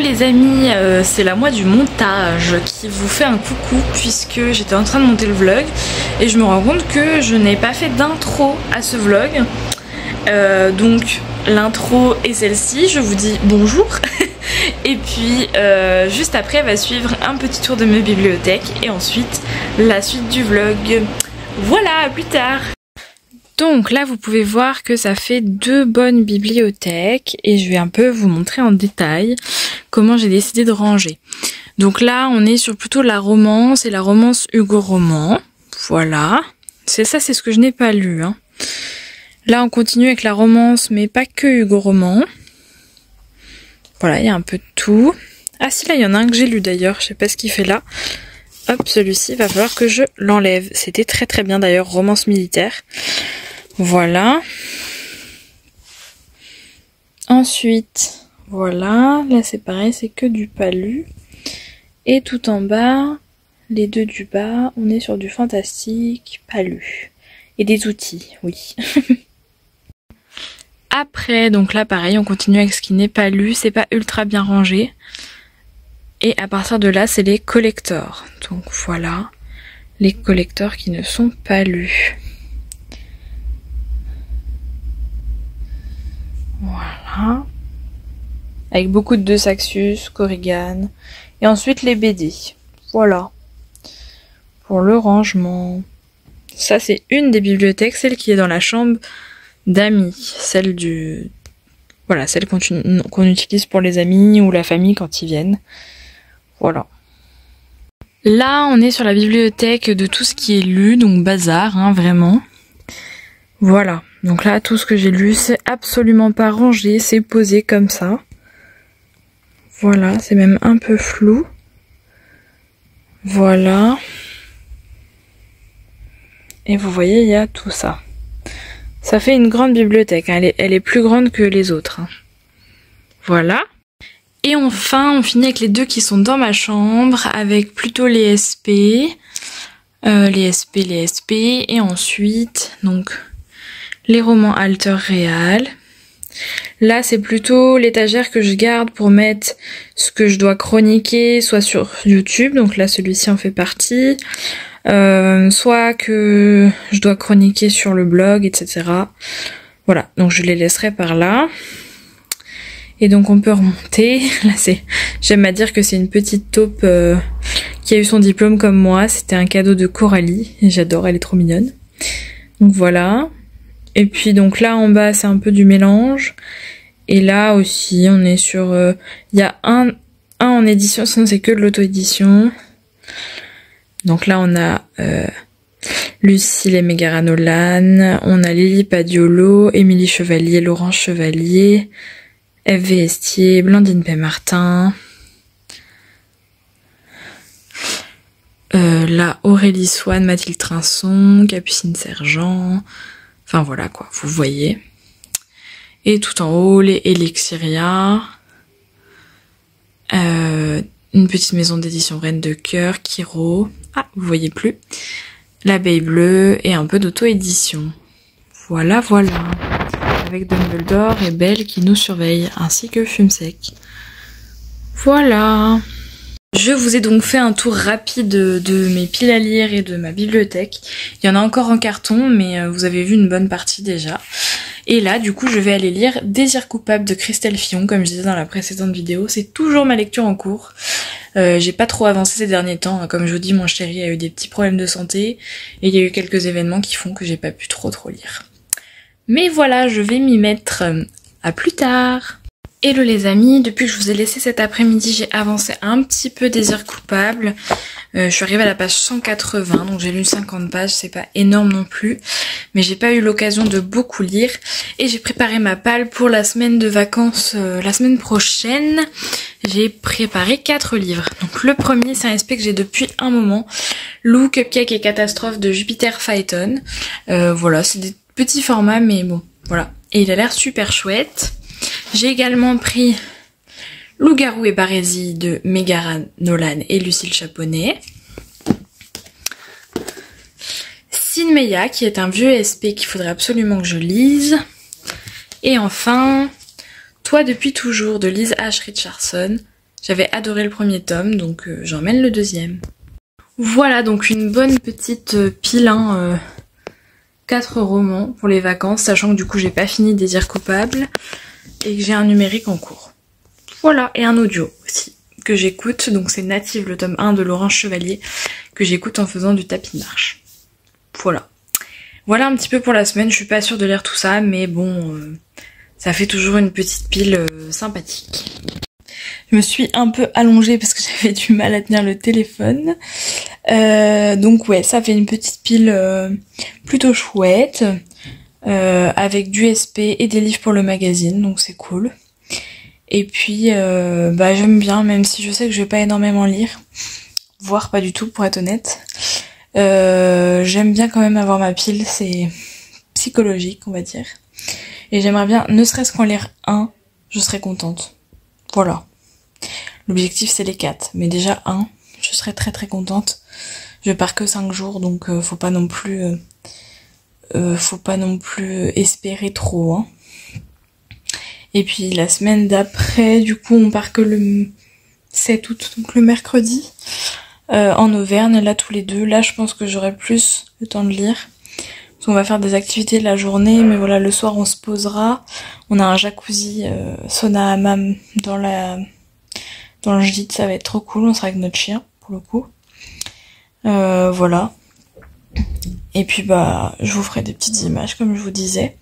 les amis, c'est la moi du montage qui vous fait un coucou puisque j'étais en train de monter le vlog et je me rends compte que je n'ai pas fait d'intro à ce vlog. Donc l'intro est celle-ci, je vous dis bonjour. Et puis juste après va suivre un petit tour de ma bibliothèque et ensuite la suite du vlog. Voilà, à plus tard. Donc là vous pouvez voir que ça fait 2 bonnes bibliothèques et je vais un peu vous montrer en détail comment j'ai décidé de ranger. Donc là on est sur plutôt la romance et la romance Hugo Roman. Voilà, c'est ce que je n'ai pas lu, hein. Là on continue avec la romance mais pas que Hugo Roman. Voilà, il y a un peu de tout. Ah si, là il y en a un que j'ai lu d'ailleurs, je sais pas ce qu'il fait là. Hop, celui-ci va falloir que je l'enlève. C'était très très bien d'ailleurs, romance militaire. Voilà. Ensuite, voilà, là c'est pareil, c'est que du pas lu. Et tout en bas, les deux du bas, on est sur du fantastique, pas lu. Et des outils, oui. Après, donc là pareil, on continue avec ce qui n'est pas lu, c'est pas ultra bien rangé. Et à partir de là, c'est les collectors. Donc voilà, les collectors qui ne sont pas lus. Voilà. Avec beaucoup de Saxus, Corrigan. Et ensuite les BD. Voilà. Pour le rangement. Ça c'est une des bibliothèques, celle qui est dans la chambre d'amis. Celle du... Voilà, celle qu'on utilise pour les amis ou la famille quand ils viennent. Voilà. Là on est sur la bibliothèque de tout ce qui est lu, donc bazar, hein, vraiment. Voilà, donc là tout ce que j'ai lu c'est absolument pas rangé, c'est posé comme ça. Voilà, c'est même un peu flou. Voilà. Et vous voyez, il y a tout ça. Ça fait une grande bibliothèque, hein. Elle est plus grande que les autres, hein. Voilà. Et enfin, on finit avec les deux qui sont dans ma chambre, avec plutôt les SP. Les SP. Et ensuite, donc... les romans alter réal. Là c'est plutôt l'étagère que je garde pour mettre ce que je dois chroniquer, soit sur YouTube, donc là celui-ci en fait partie, soit que je dois chroniquer sur le blog, etc. Voilà, donc je les laisserai par là. Et donc on peut remonter. Là j'aime à dire que c'est une petite taupe qui a eu son diplôme comme moi. C'était un cadeau de Coralie, et j'adore, elle est trop mignonne. Donc voilà. Et puis donc là en bas c'est un peu du mélange. Et là aussi on est sur... il y a un en édition, sinon c'est que de l'auto-édition. Donc là on a Lucille et Megara Nolan, on a Lily Padiolo, Émilie Chevalier, Laurence Chevalier, F.V. Estier, Blandine Pay-Martin. Là Aurélie Swann, Mathilde Trinçon, Capucine Sergent... Enfin voilà quoi, vous voyez. Et tout en haut, les Elixiria. Une petite maison d'édition Reine de Cœur, Kiro. Ah, vous voyez plus. L'abeille bleue et un peu d'auto-édition. Voilà. Avec Dumbledore et Belle qui nous surveillent, ainsi que Fumsec. Voilà. Je vous ai donc fait un tour rapide de mes piles à lire et de ma bibliothèque. Il y en a encore en carton, mais vous avez vu une bonne partie déjà. Et là, du coup, je vais aller lire Désir coupable de Christelle Fillon, comme je disais dans la précédente vidéo. C'est toujours ma lecture en cours. J'ai pas trop avancé ces derniers temps. Comme je vous dis, mon chéri a eu des petits problèmes de santé. Et il y a eu quelques événements qui font que j'ai pas pu trop lire. Mais voilà, je vais m'y mettre. À plus tard. Hello les amis, depuis que je vous ai laissé cet après-midi, j'ai avancé un petit peu Désir coupable. Je suis arrivée à la page 180, donc j'ai lu 50 pages, c'est pas énorme non plus. Mais j'ai pas eu l'occasion de beaucoup lire. Et j'ai préparé ma palle pour la semaine de vacances, la semaine prochaine. J'ai préparé 4 livres. Donc le premier, c'est un SP que j'ai depuis un moment. Lou, Cupcake et Catastrophe de Jupiter Phaeton. Voilà, c'est des petits formats, mais bon, voilà. Et il a l'air super chouette. J'ai également pris Loup-garou et Barésie de Megara Nolan et Lucille Chaponnet. Sinmeya, qui est un vieux SP qu'il faudrait absolument que je lise. Et enfin, Toi depuis toujours de Lise H. Richardson. J'avais adoré le premier tome, donc j'emmène le deuxième. Voilà, donc une bonne petite pile, 4 romans pour les vacances, sachant que du coup j'ai pas fini Désir coupable et que j'ai un numérique en cours. Voilà, et un audio aussi que j'écoute, donc c'est Native, le tome 1 de Laurence Chevalier, que j'écoute en faisant du tapis de marche. Voilà. Voilà un petit peu pour la semaine, je suis pas sûre de lire tout ça, mais bon, ça fait toujours une petite pile sympathique. Je me suis un peu allongée parce que j'avais du mal à tenir le téléphone. Donc ouais, ça fait une petite pile plutôt chouette, avec du SP et des livres pour le magazine, donc c'est cool. Et puis j'aime bien, même si je sais que je vais pas énormément lire, voire pas du tout pour être honnête. J'aime bien quand même avoir ma pile, c'est psychologique on va dire. Et j'aimerais bien, ne serait-ce qu'en lire un, je serais contente. Voilà. L'objectif c'est les 4, mais déjà un, je serais très très contente. Je pars que 5 jours, donc faut pas non plus espérer trop, hein. Et puis la semaine d'après, du coup on part que le 7 août, donc le mercredi, en Auvergne, là tous les deux. Là je pense que j'aurai plus le temps de lire. Parce qu'on va faire des activités de la journée, mais voilà, le soir on se posera. On a un jacuzzi sauna hammam dans le gîte, ça va être trop cool, on sera avec notre chien pour le coup. Voilà. Et puis je vous ferai des petites images comme je vous disais.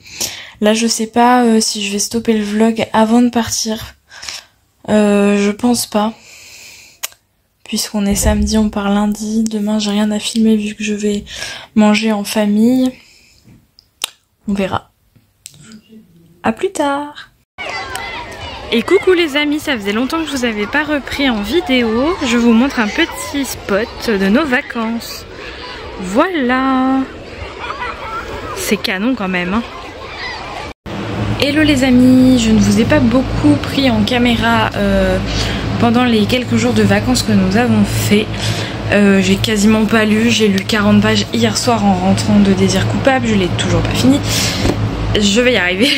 Là je sais pas si je vais stopper le vlog avant de partir. Je pense pas. Puisqu'on est samedi, on part lundi. Demain j'ai rien à filmer vu que je vais manger en famille. On verra. À plus tard. Et coucou les amis, ça faisait longtemps que je vous avais pas repris en vidéo. Je vous montre un petit spot de nos vacances. Voilà. C'est canon quand même, hein. Hello les amis, je ne vous ai pas beaucoup pris en caméra pendant les quelques jours de vacances que nous avons fait. J'ai quasiment pas lu, j'ai lu 40 pages hier soir en rentrant de Désir coupable, je l'ai toujours pas fini. Je vais y arriver.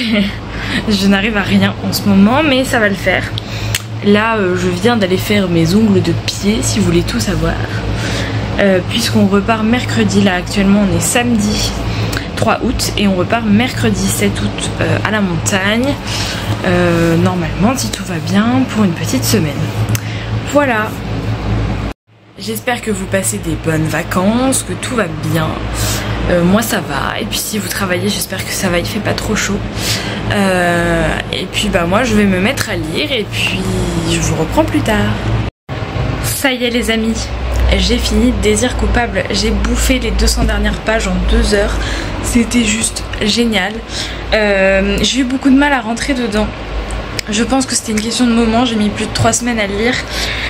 Je n'arrive à rien en ce moment, mais ça va le faire. Là, je viens d'aller faire mes ongles de pied, si vous voulez tout savoir. Puisqu'on repart mercredi, là actuellement on est samedi 3 août et on repart mercredi 7 août à la montagne. Normalement, si tout va bien, pour une petite semaine. Voilà. J'espère que vous passez des bonnes vacances, que tout va bien. Moi ça va, et puis si vous travaillez j'espère que ça va, il fait pas trop chaud. Et puis moi je vais me mettre à lire et puis je vous reprends plus tard. Ça y est les amis, j'ai fini Désir coupable, j'ai bouffé les 200 dernières pages en 2 heures, c'était juste génial. J'ai eu beaucoup de mal à rentrer dedans. Je pense que c'était une question de moment, j'ai mis plus de 3 semaines à le lire,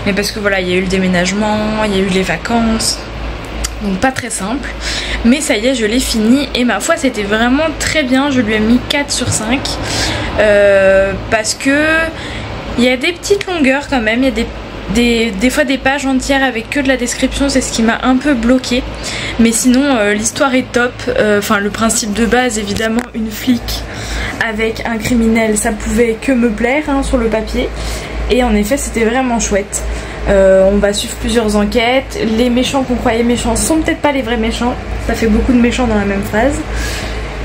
mais parce que voilà, il y a eu le déménagement, il y a eu les vacances, donc pas très simple. Mais ça y est, je l'ai fini et ma foi c'était vraiment très bien, je lui ai mis 4 sur 5 parce que il y a des petites longueurs quand même, il y a des fois des pages entières avec que de la description, c'est ce qui m'a un peu bloqué. Mais sinon l'histoire est top, enfin le principe de base évidemment, une flic avec un criminel, ça pouvait que me plaire hein, sur le papier. Et en effet c'était vraiment chouette. On va suivre plusieurs enquêtes. Les méchants qu'on croyait méchants sont peut-être pas les vrais méchants. Ça fait beaucoup de méchants dans la même phrase.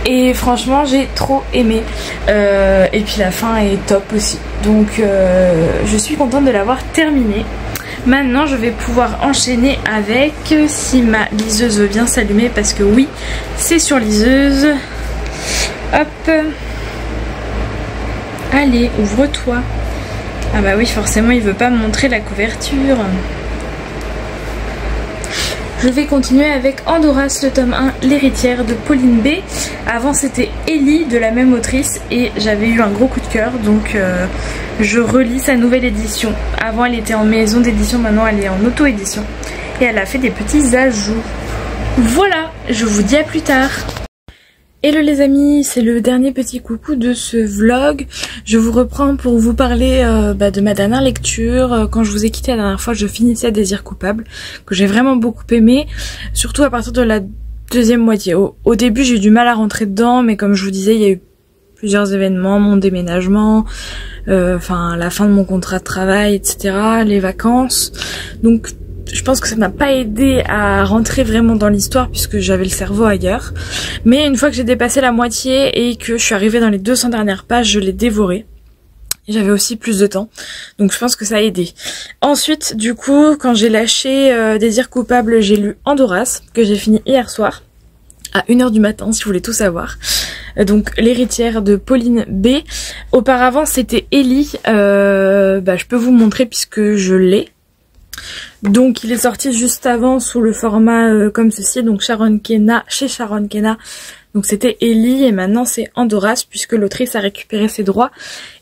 Et franchement j'ai trop aimé. Et puis la fin est top aussi. Donc je suis contente de l'avoir terminée. Maintenant je vais pouvoir enchaîner avec, si ma liseuse veut bien s'allumer, parce que oui c'est sur liseuse. Hop. Allez, ouvre-toi. Ah bah oui, forcément il veut pas me montrer la couverture. Je vais continuer avec Andoras, le tome 1, l'héritière de Pauline B. Avant c'était Ellie de la même autrice et j'avais eu un gros coup de cœur, donc je relis sa nouvelle édition. Avant elle était en maison d'édition, maintenant elle est en auto-édition et elle a fait des petits ajouts. Voilà, je vous dis à plus tard. Hello les amis, c'est le dernier petit coucou de ce vlog. Je vous reprends pour vous parler de ma dernière lecture. Quand je vous ai quitté la dernière fois, je finissais Désir coupable, que j'ai vraiment beaucoup aimé, surtout à partir de la deuxième moitié. Au début j'ai eu du mal à rentrer dedans, mais comme je vous disais, il y a eu plusieurs événements, mon déménagement, enfin la fin de mon contrat de travail, etc., les vacances. Donc je pense que ça m'a pas aidé à rentrer vraiment dans l'histoire puisque j'avais le cerveau ailleurs. Mais une fois que j'ai dépassé la moitié et que je suis arrivée dans les 200 dernières pages, je l'ai dévoré. J'avais aussi plus de temps, donc je pense que ça a aidé. Ensuite, du coup, quand j'ai lâché Désir coupable, j'ai lu Andoras, que j'ai fini hier soir, à 1h du matin, si vous voulez tout savoir. Donc, L'héritière de Pauline B. Auparavant, c'était Ellie. Je peux vous montrer puisque je l'ai. Donc, il est sorti juste avant sous le format comme ceci, donc Sharon Kenna, chez Sharon Kenna. Donc c'était Ellie et maintenant c'est Andoras puisque l'autrice a récupéré ses droits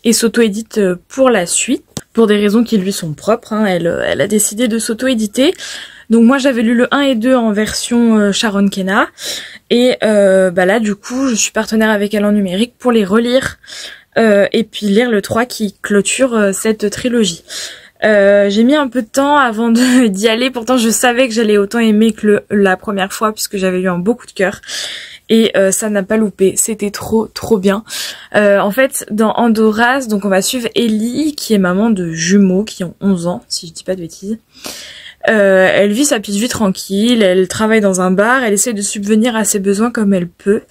et s'auto-édite pour la suite. Pour des raisons qui lui sont propres, hein, elle a décidé de s'auto-éditer. Donc moi j'avais lu le 1 et 2 en version Sharon Kenna. Et là du coup je suis partenaire avec elle en numérique pour les relire et puis lire le 3 qui clôture cette trilogie. J'ai mis un peu de temps avant d'y aller, pourtant je savais que j'allais autant aimer que la première fois puisque j'avais eu un beau coup de cœur. Et ça n'a pas loupé, c'était trop bien. En fait, dans Andoras, donc on va suivre Ellie, qui est maman de jumeaux qui ont 11 ans, si je dis pas de bêtises. Elle vit sa petite vie tranquille, elle travaille dans un bar, elle essaie de subvenir à ses besoins comme elle peut.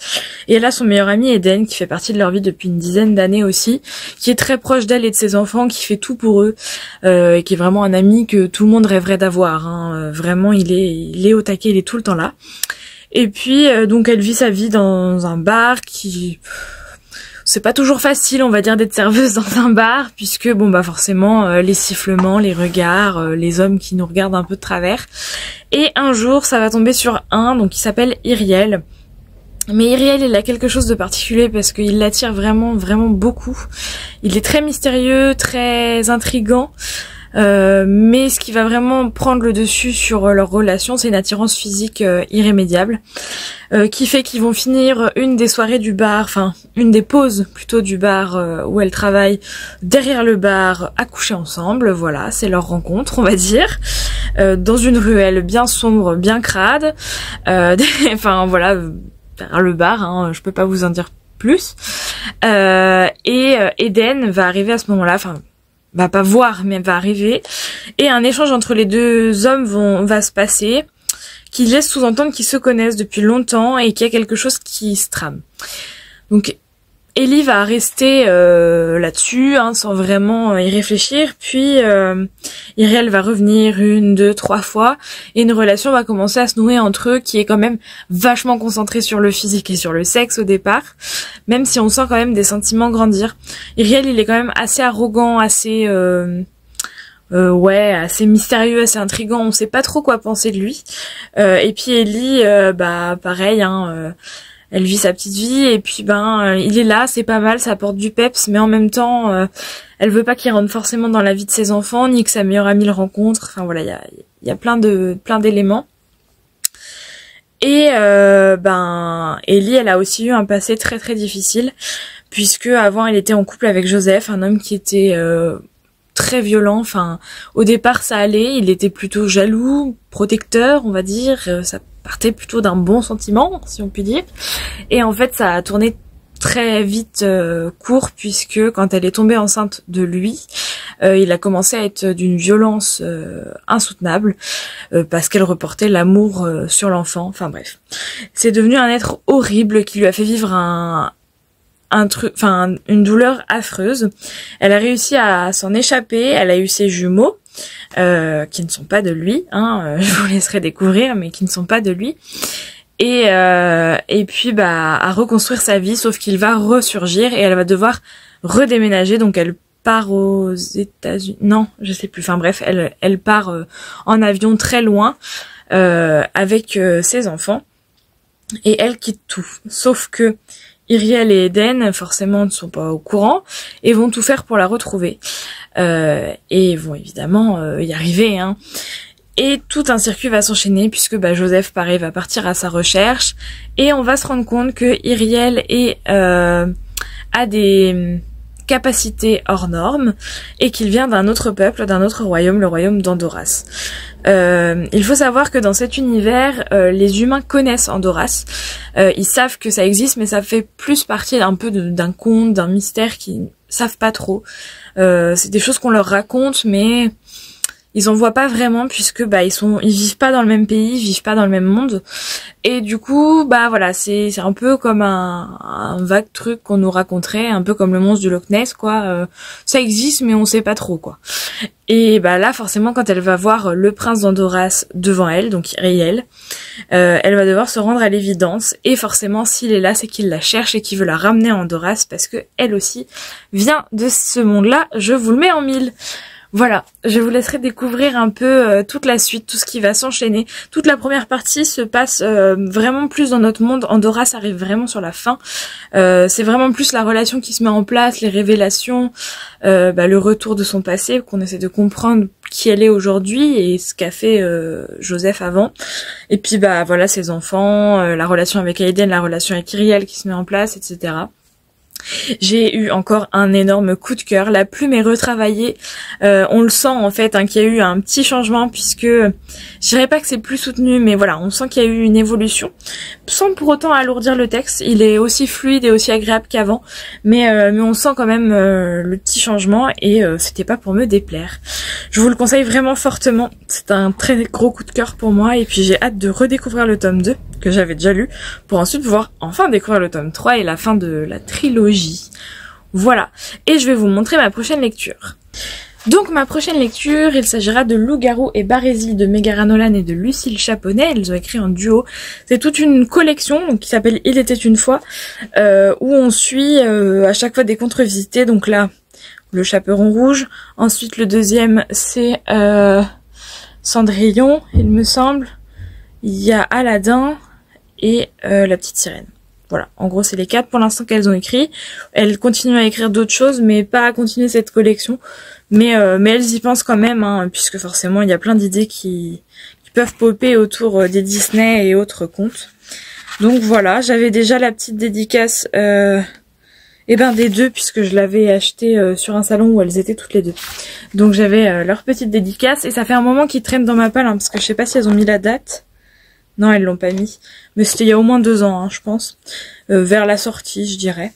Et elle a son meilleur ami Eden, qui fait partie de leur vie depuis une dizaine d'années aussi, qui est très proche d'elle et de ses enfants, qui fait tout pour eux, et qui est vraiment un ami que tout le monde rêverait d'avoir. Hein. Vraiment, il est au taquet, il est tout le temps là. Et puis donc elle vit sa vie dans un bar qui c'est pas toujours facile on va dire d'être serveuse dans un bar puisque forcément les sifflements, les regards, les hommes qui nous regardent un peu de travers. Et un jour ça va tomber sur un donc qui s'appelle Iriel. Mais Iriel il a quelque chose de particulier parce qu'il l'attire vraiment beaucoup. Il est très mystérieux, très intriguant. Mais ce qui va vraiment prendre le dessus sur leur relation, c'est une attirance physique irrémédiable, qui fait qu'ils vont finir une des soirées du bar, enfin une des pauses plutôt du bar où elles travaillent derrière le bar à coucher ensemble. Voilà, c'est leur rencontre, on va dire, dans une ruelle bien sombre, bien crade, enfin voilà, derrière le bar, hein, je peux pas vous en dire plus. Et Eden va arriver à ce moment-là, enfin va pas voir mais va arriver et un échange entre les deux hommes va se passer qui laisse sous-entendre qu'ils se connaissent depuis longtemps et qu'il y a quelque chose qui se trame. Donc Ellie va rester là-dessus sans vraiment y réfléchir, puis Iriel va revenir 1, 2, 3 fois et une relation va commencer à se nouer entre eux qui est quand même vachement concentrée sur le physique et sur le sexe au départ, même si on sent quand même des sentiments grandir. Iriel il est quand même assez arrogant, assez assez mystérieux, assez intriguant, on sait pas trop quoi penser de lui. Et puis Ellie pareil elle vit sa petite vie et puis il est là, c'est pas mal, ça apporte du peps, mais en même temps elle veut pas qu'il rentre forcément dans la vie de ses enfants ni que sa meilleure amie le rencontre. Enfin voilà, il y a plein d'éléments. Et Ellie elle a aussi eu un passé très difficile puisque avant elle était en couple avec Joseph, un homme qui était très violent. Enfin au départ ça allait, il était plutôt jaloux, protecteur on va dire, ça partait plutôt d'un bon sentiment, si on peut dire. Et en fait, ça a tourné très vite court, puisque quand elle est tombée enceinte de lui, il a commencé à être d'une violence insoutenable, parce qu'elle reportait l'amour sur l'enfant. Enfin bref. C'est devenu un être horrible qui lui a fait vivre une douleur affreuse. Elle a réussi à s'en échapper, elle a eu ses jumeaux, qui ne sont pas de lui, je vous laisserai découvrir, mais qui ne sont pas de lui, et puis à reconstruire sa vie, sauf qu'il va ressurgir et elle va devoir redéménager, donc elle part aux États-Unis, non, je sais plus, enfin bref, elle part en avion très loin avec ses enfants, et elle quitte tout, sauf que Iriel et Eden, forcément, ne sont pas au courant et vont tout faire pour la retrouver. Et vont évidemment y arriver. Et tout un circuit va s'enchaîner puisque Joseph, pareil, va partir à sa recherche. Et on va se rendre compte que Iriel a des capacités hors normes et qu'il vient d'un autre peuple, d'un autre royaume, le royaume d'Andoras. Il faut savoir que dans cet univers, les humains connaissent Andoras. Ils savent que ça existe, mais ça fait plus partie d'un peu d'un conte, d'un mystère qui savent pas trop. C'est des choses qu'on leur raconte, mais ils en voient pas vraiment puisque bah ils vivent pas dans le même pays, ils vivent pas dans le même monde. Et du coup, bah voilà, c'est un peu comme un vague truc qu'on nous raconterait, un peu comme le monstre du Loch Ness, quoi. Ça existe, mais on sait pas trop, quoi. Et bah là, forcément, quand elle va voir le prince d'Andoras devant elle, donc Iriel, elle va devoir se rendre à l'évidence. Et forcément, s'il est là, c'est qu'il la cherche et qu'il veut la ramener à Andoras parce que elle aussi vient de ce monde-là. Je vous le mets en mille. Voilà, je vous laisserai découvrir un peu toute la suite, tout ce qui va s'enchaîner. Toute la première partie se passe vraiment plus dans notre monde. Andoras arrive vraiment sur la fin. C'est vraiment plus la relation qui se met en place, les révélations, le retour de son passé, qu'on essaie de comprendre qui elle est aujourd'hui et ce qu'a fait Joseph avant. Et puis bah voilà, ses enfants, la relation avec Aiden, la relation avec Iriel qui se met en place, etc. J'ai eu encore un énorme coup de cœur. La plume est retravaillée. On le sent en fait qu'il y a eu un petit changement puisque je dirais pas que c'est plus soutenu, mais voilà, on sent qu'il y a eu une évolution sans pour autant alourdir le texte. Il est aussi fluide et aussi agréable qu'avant, mais on sent quand même le petit changement et c'était pas pour me déplaire. Je vous le conseille vraiment fortement. C'est un très gros coup de cœur pour moi et puis j'ai hâte de redécouvrir le tome 2 que j'avais déjà lu pour ensuite pouvoir enfin découvrir le tome 3 et la fin de la trilogie. Voilà. Et je vais vous montrer ma prochaine lecture. Donc ma prochaine lecture, il s'agira de Loup-garou et Barésie de Megara Nolan et de Lucille Chaponnet. Elles ont écrit en duo. C'est toute une collection donc, qui s'appelle Il était une fois, où on suit à chaque fois des contes visités. Donc là, le Chaperon rouge. Ensuite le deuxième c'est Cendrillon, il me semble. Il y a Aladdin et la petite sirène. Voilà, en gros c'est les 4 pour l'instant qu'elles ont écrit. Elles continuent à écrire d'autres choses, mais pas à continuer cette collection. Mais elles y pensent quand même, puisque forcément il y a plein d'idées qui peuvent popper autour des Disney et autres contes. Donc voilà, j'avais déjà la petite dédicace des deux, puisque je l'avais acheté sur un salon où elles étaient toutes les deux. Donc j'avais leur petite dédicace, et ça fait un moment qu'ils traînent dans ma palle, parce que je sais pas si elles ont mis la date. Non, elles l'ont pas mis. Mais c'était il y a au moins 2 ans, je pense. Vers la sortie, je dirais.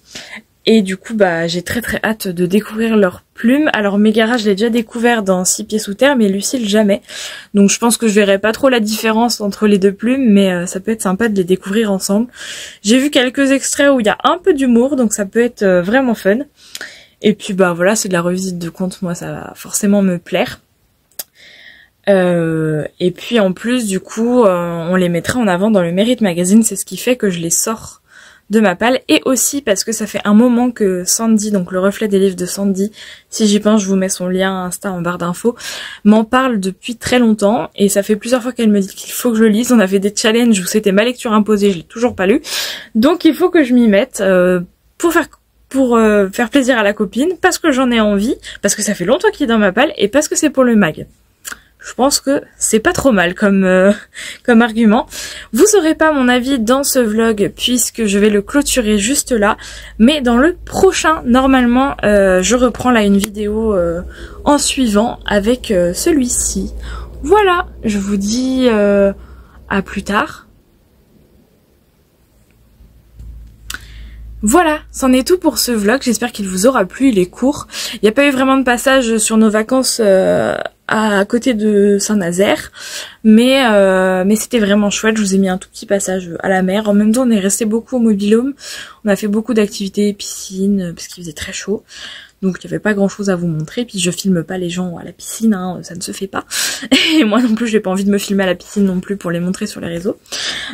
Et du coup, bah, j'ai très très hâte de découvrir leurs plumes. Alors, Megara, je l'ai déjà découvert dans 6 pieds sous terre, mais Lucille, jamais. Donc, je pense que je verrai pas trop la différence entre les deux plumes, mais ça peut être sympa de les découvrir ensemble. J'ai vu quelques extraits où il y a un peu d'humour, donc ça peut être vraiment fun. Et puis, bah voilà, c'est de la revisite de contes. Moi, ça va forcément me plaire. Et puis en plus du coup on les mettrait en avant dans le Mérite Magazine, c'est ce qui fait que je les sors de ma palle, et aussi parce que ça fait un moment que Sandy, donc le reflet des livres de Sandy, si j'y pense je vous mets son lien Insta en barre d'infos, m'en parle depuis très longtemps, et ça fait plusieurs fois qu'elle me dit qu'il faut que je le lise. On avait des challenges où c'était ma lecture imposée, je l'ai toujours pas lu, donc il faut que je m'y mette pour faire plaisir à la copine, parce que j'en ai envie, parce que ça fait longtemps qu'il est dans ma palle, et parce que c'est pour le mag. Je pense que c'est pas trop mal comme argument. Vous saurez pas mon avis dans ce vlog puisque je vais le clôturer juste là. Mais dans le prochain, normalement, je reprends là une vidéo en suivant avec celui-ci. Voilà, je vous dis à plus tard. Voilà, c'en est tout pour ce vlog, j'espère qu'il vous aura plu, il est court. Il n'y a pas eu vraiment de passage sur nos vacances à côté de Saint-Nazaire, mais c'était vraiment chouette. Je vous ai mis un tout petit passage à la mer. En même temps, on est resté beaucoup au mobil-home, on a fait beaucoup d'activités, piscine, parce qu'il faisait très chaud. Donc il n'y avait pas grand chose à vous montrer, puis je filme pas les gens à la piscine, ça ne se fait pas. Et moi non plus, j'ai pas envie de me filmer à la piscine non plus pour les montrer sur les réseaux.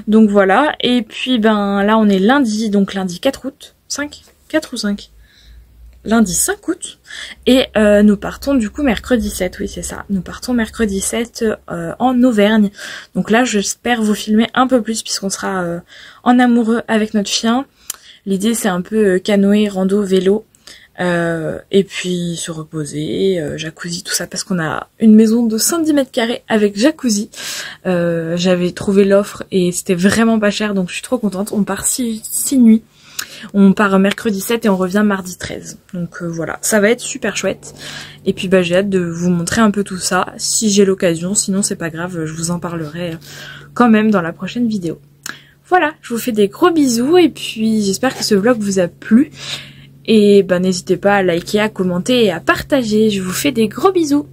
Donc voilà, et puis là on est lundi, donc lundi 4 août, 4 ou 5 lundi 5 août, et nous partons du coup mercredi 7, oui c'est ça, nous partons mercredi 7 en Auvergne. Donc là j'espère vous filmer un peu plus puisqu'on sera en amoureux avec notre chien. L'idée c'est un peu canoë, rando, vélo. Et puis se reposer, jacuzzi, tout ça, parce qu'on a une maison de 110 mètres carrés avec jacuzzi. J'avais trouvé l'offre et c'était vraiment pas cher, donc je suis trop contente. On part 6 nuits. On part mercredi 7 et on revient mardi 13. Donc voilà, ça va être super chouette. Et puis j'ai hâte de vous montrer un peu tout ça, si j'ai l'occasion. Sinon c'est pas grave, je vous en parlerai quand même dans la prochaine vidéo. Voilà, je vous fais des gros bisous et puis j'espère que ce vlog vous a plu. Et ben n'hésitez pas à liker, à commenter et à partager. Je vous fais des gros bisous.